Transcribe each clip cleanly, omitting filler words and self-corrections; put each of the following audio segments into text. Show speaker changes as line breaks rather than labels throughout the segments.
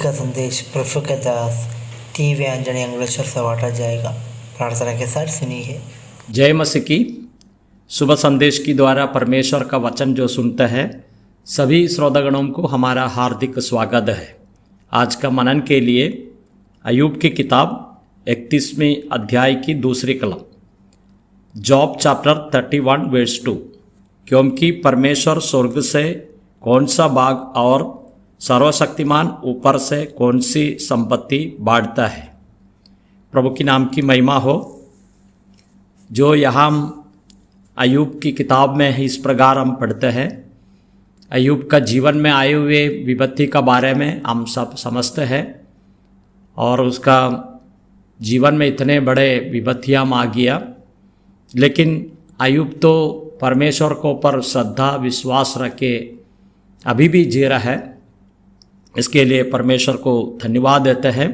का संदेश प्रभु के दास टी.वी. आंजणी अंग्लेश्वर से बांटा जाएगा। प्रार्थना के साथ सुनिए।
जय मसीह की। सुबह संदेश की द्वारा परमेश्वर का वचन जो सुनते हैं सभी श्रोतागणों को हमारा हार्दिक स्वागत है। आज का मनन के लिए अय्यूब की किताब 31वें अध्याय की दूसरी कलम, जॉब चैप्टर 31 वर्स 2। क्योंकि परमेश्वर स्वर्ग से कौन सा भाग और सर्वशक्तिमान ऊपर से कौन सी संपत्ति बांटता है। प्रभु की नाम की महिमा हो। जो यहाँ अय्यूब की किताब में इस प्रकार हम पढ़ते हैं, अय्यूब का जीवन में आए हुए विपत्ति का बारे में हम सब समझते हैं और उसका जीवन में इतने बड़े विपत्तियाँ आ गया, लेकिन अय्यूब तो परमेश्वर को पर श्रद्धा विश्वास रख के अभी भी जी रहा है। इसके लिए परमेश्वर को धन्यवाद देते हैं।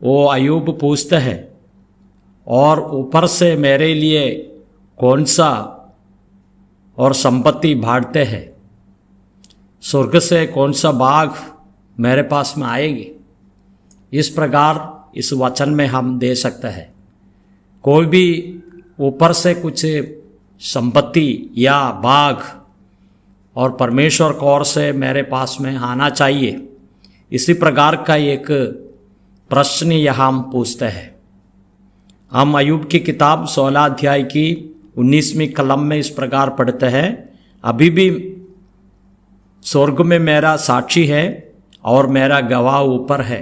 वो अय्यूब पूछते हैं, और ऊपर से मेरे लिए कौन सा और संपत्ति बांटते हैं, स्वर्ग से कौन सा भाग मेरे पास में आएगी। इस प्रकार इस वचन में हम दे सकते हैं, कोई भी ऊपर से कुछ संपत्ति या भाग और परमेश्वर की ओर से मेरे पास में आना चाहिए। इसी प्रकार का एक प्रश्न यहाँ हम पूछते हैं। हम अय्यूब की किताब 16 अध्याय की 19वीं कलम में इस प्रकार पढ़ते हैं, अभी भी स्वर्ग में मेरा साक्षी है और मेरा गवाह ऊपर है।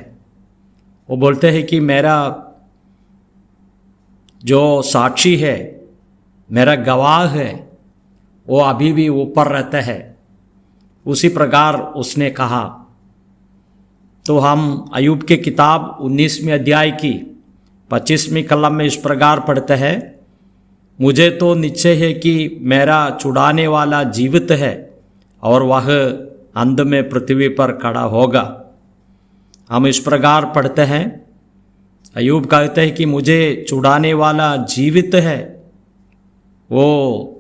वो बोलते हैं कि मेरा जो साक्षी है, मेरा गवाह है, वो अभी भी ऊपर रहता है। उसी प्रकार उसने कहा। तो हम अय्यूब की किताब 19वें अध्याय की 25वीं कलम में इस प्रकार पढ़ते हैं, मुझे तो निश्चय है कि मेरा छुड़ाने वाला जीवित है और वह अंत में पृथ्वी पर खड़ा होगा। हम इस प्रकार पढ़ते हैं, अय्यूब कहते हैं कि मुझे छुड़ाने वाला जीवित है, वो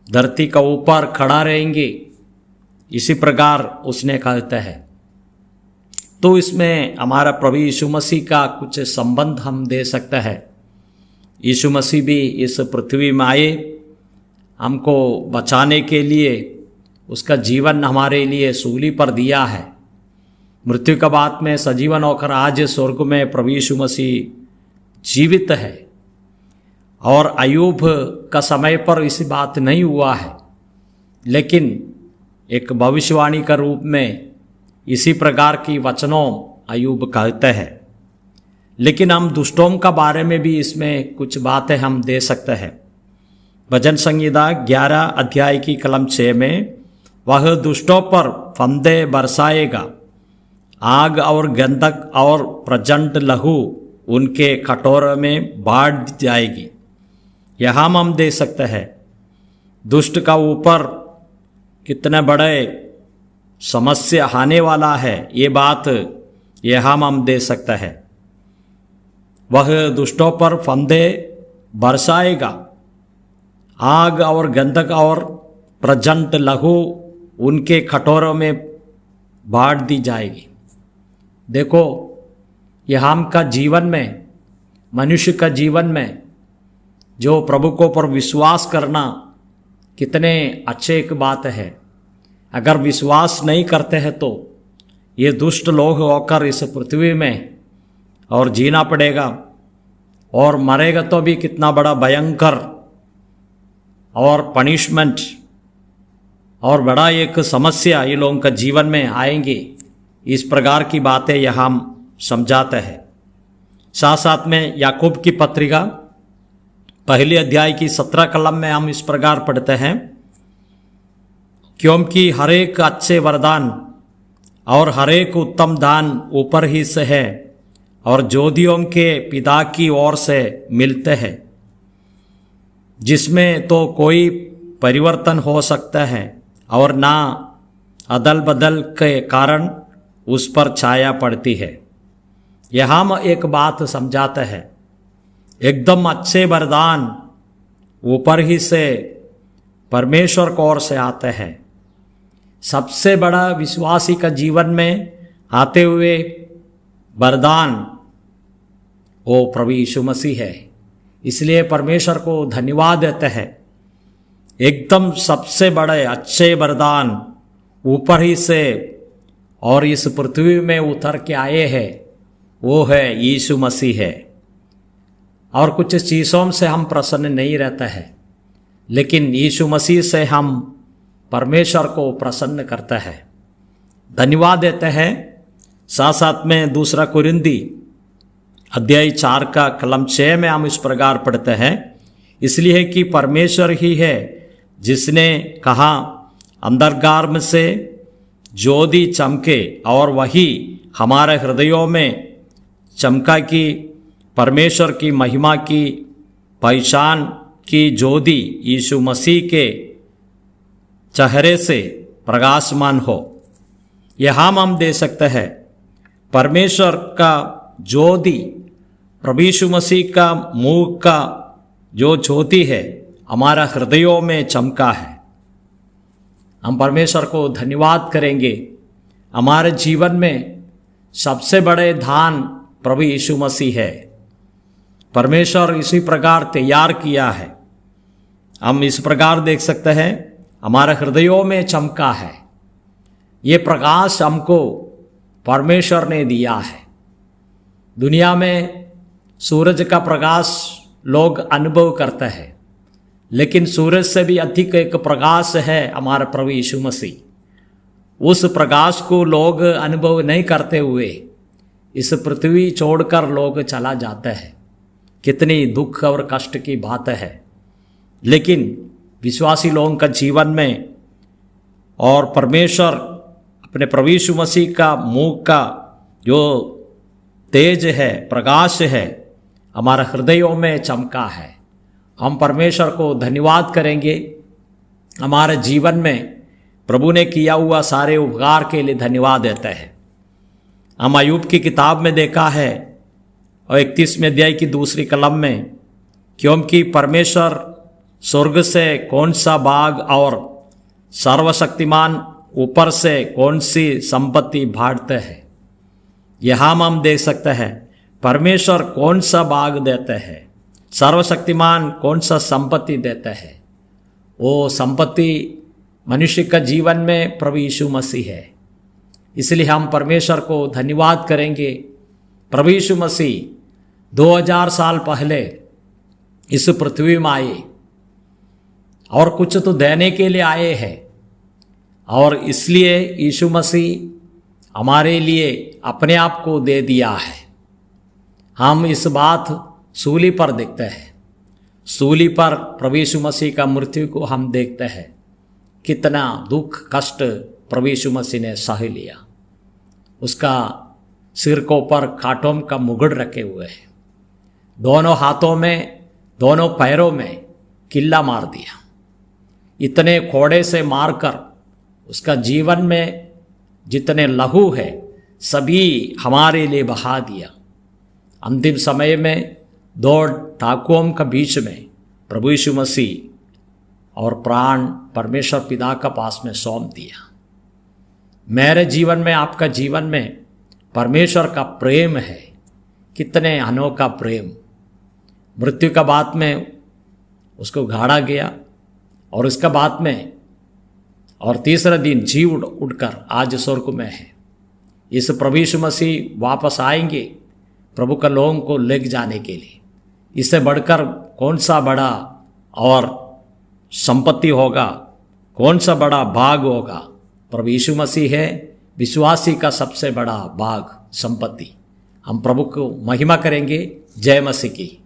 धरती का ऊपर खड़ा रहेंगे। इसी प्रकार उसने कहता है। तो इसमें हमारा प्रभु यीशु मसीह का कुछ संबंध हम दे सकते हैं। यीशु मसीह भी इस पृथ्वी में आए हमको बचाने के लिए, उसका जीवन हमारे लिए सूली पर दिया है। मृत्यु के बाद में सजीवन होकर आज स्वर्ग में प्रभु यीशु मसीह जीवित है। और अय्यूब का समय पर इसी बात नहीं हुआ है, लेकिन एक भविष्यवाणी का रूप में इसी प्रकार की वचनों अय्यूब कहते हैं। लेकिन हम दुष्टों का बारे में भी इसमें कुछ बातें हम दे सकते हैं। भजन संहिता 11 अध्याय की कलम 6 में, वह दुष्टों पर फंदे बरसाएगा, आग और गंधक और प्रचंड लहू उनके कटोरे में बांट जाएगी। यहाँ हम दे सकते हैं दुष्ट का ऊपर कितने बड़े समस्या आने वाला है, ये बात यहाँ हम दे सकते हैं। वह दुष्टों पर फंदे बरसाएगा, आग और गंधक और प्रचंड लहू उनके कटोरों में बांट दी जाएगी। देखो, यह हम का जीवन में, मनुष्य का जीवन में जो प्रभु को पर विश्वास करना कितने अच्छे एक बात है। अगर विश्वास नहीं करते हैं तो ये दुष्ट लोग होकर इस पृथ्वी में और जीना पड़ेगा, और मरेगा तो भी कितना बड़ा भयंकर और पनिशमेंट और बड़ा एक समस्या ये लोगों का जीवन में आएंगी। इस प्रकार की बातें यहाँ हम समझाते हैं। साथ साथ में याकूब की पत्रिका पहले अध्याय की 17 कलम में हम इस प्रकार पढ़ते हैं, क्योंकि हर एक अच्छे वरदान और हर एक उत्तम दान ऊपर ही से है और ज्योतियों के पिता की ओर से मिलते हैं, जिसमें तो कोई परिवर्तन हो सकता है और ना अदल बदल के कारण उस पर छाया पड़ती है। यहाँ हम एक बात समझाते हैं, एकदम अच्छे वरदान ऊपर ही से परमेश्वर की ओर से आते हैं। सबसे बड़ा विश्वासी का जीवन में आते हुए वरदान वो प्रभु यीशु मसीह है। इसलिए परमेश्वर को धन्यवाद देते हैं। एकदम सबसे बड़े अच्छे वरदान ऊपर ही से और इस पृथ्वी में उतर के आए हैं, वो है यीशु मसीह है। और कुछ चीज़ों से हम प्रसन्न नहीं रहते हैं, लेकिन यीशु मसीह से हम परमेश्वर को प्रसन्न करते हैं, धन्यवाद देते हैं। साथ साथ में दूसरा कुरिन्दी अध्याय 4 का कलम 6 में हम इस प्रकार पढ़ते हैं, इसलिए कि परमेश्वर ही है जिसने कहा अंधकार से ज्योति चमके, और वही हमारे हृदयों में चमका कि परमेश्वर की महिमा की पहचान की ज्योति यीशु मसीह के चेहरे से प्रकाशमान हो। यह हम दे सकते हैं। परमेश्वर का ज्योति प्रभु यीशु मसीह का मुख का जो ज्योति है हमारा हृदयों में चमका है। हम परमेश्वर को धन्यवाद करेंगे। हमारे जीवन में सबसे बड़े दान प्रभु यीशु मसीह है। परमेश्वर इसी प्रकार तैयार किया है। हम इस प्रकार देख सकते हैं, हमारे हृदयों में चमका है। ये प्रकाश हमको परमेश्वर ने दिया है। दुनिया में सूरज का प्रकाश लोग अनुभव करते हैं, लेकिन सूरज से भी अधिक एक प्रकाश है हमारा प्रभु यीशु मसीह। उस प्रकाश को लोग अनुभव नहीं करते हुए इस पृथ्वी छोड़कर लोग चला जाते हैं। कितनी दुख और कष्ट की बात है। लेकिन विश्वासी लोगों का जीवन में और परमेश्वर अपने प्रभु यीशु मसीह का मुख का जो तेज है, प्रकाश है, हमारे हृदयों में चमका है। हम परमेश्वर को धन्यवाद करेंगे। हमारे जीवन में प्रभु ने किया हुआ सारे उपकार के लिए धन्यवाद देते हैं। हम अय्यूब की किताब में देखा है और 31वें अध्याय की दूसरी कलम में, क्योंकि परमेश्वर स्वर्ग से कौन सा भाग और सर्वशक्तिमान ऊपर से कौन सी संपत्ति बांटते हैं। यहाँ हम देख सकते हैं परमेश्वर कौन सा भाग देते हैं, सर्वशक्तिमान कौन सा संपत्ति देते हैं। वो संपत्ति मनुष्य का जीवन में प्रभु यीशु मसीह है। इसलिए हम परमेश्वर को धन्यवाद करेंगे। प्रभु यीशु मसीह 2000 साल पहले इस पृथ्वी में आए और कुछ तो देने के लिए आए हैं, और इसलिए यीशु मसीह हमारे लिए अपने आप को दे दिया है। हम इस बात सूली पर देखते हैं। सूली पर प्रभु यीशु मसीह का मृत्यु को हम देखते हैं। कितना दुख कष्ट प्रभु यीशु मसीह ने सह लिया। उसका सिर को ऊपर कांटों का मुकुट रखे हुए है, दोनों हाथों में दोनों पैरों में किल्ला मार दिया। इतने कोड़े से मारकर उसका जीवन में जितने लहू है सभी हमारे लिए बहा दिया। अंतिम समय में 2 डाकुओं के बीच में प्रभु यीशु मसीह और प्राण परमेश्वर पिता का पास में सौंप दिया। मेरे जीवन में, आपका जीवन में परमेश्वर का प्रेम है। कितने अनोखा प्रेम। मृत्यु का बाद में उसको गाड़ा गया और उसका बाद में और तीसरा दिन जी उठकर आज स्वर्ग में है। इस प्रभु यीशु मसीह वापस आएंगे प्रभु का लोगों को ले जाने के लिए। इससे बढ़कर कौन सा बड़ा और संपत्ति होगा, कौन सा बड़ा भाग होगा। प्रभु यीशु मसीह है विश्वासी का सबसे बड़ा भाग, संपत्ति। हम प्रभु को महिमा करेंगे। जय मसीह की।